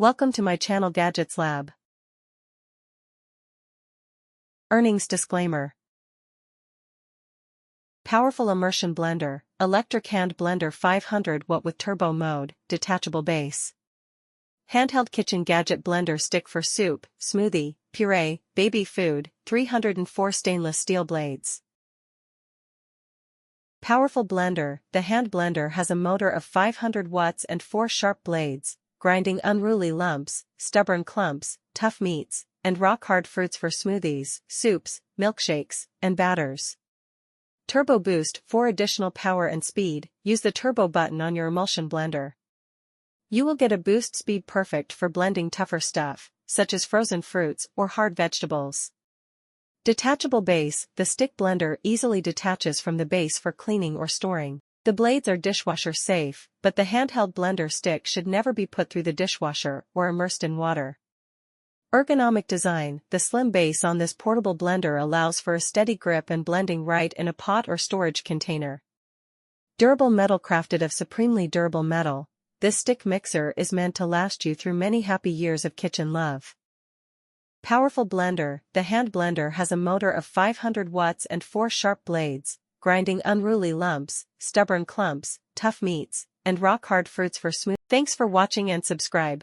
Welcome to my channel Gadgets Lab. Earnings disclaimer. Powerful immersion blender, electric hand blender 500 watt with turbo mode, detachable base. Handheld kitchen gadget blender stick for soup, smoothie, puree, baby food, 304 stainless steel blades. Powerful blender. The hand blender has a motor of 500 watts and 4 sharp blades, grinding unruly lumps, stubborn clumps, tough meats, and rock-hard fruits for smoothies, soups, milkshakes, and batters. Turbo boost. For additional power and speed, use the turbo button on your emulsion blender. You will get a boost speed perfect for blending tougher stuff, such as frozen fruits or hard vegetables. Detachable base. The stick blender easily detaches from the base for cleaning or storing. The blades are dishwasher safe, but the handheld blender stick should never be put through the dishwasher or immersed in water. Ergonomic design. The slim base on this portable blender allows for a steady grip and blending right in a pot or storage container. Durable metal. Crafted of supremely durable metal, this stick mixer is meant to last you through many happy years of kitchen love. Powerful blender. The hand blender has a motor of 500 watts and 4 sharp blades, grinding unruly lumps, stubborn clumps, tough meats, and rock-hard fruits for smooth. Thanks for watching and subscribe.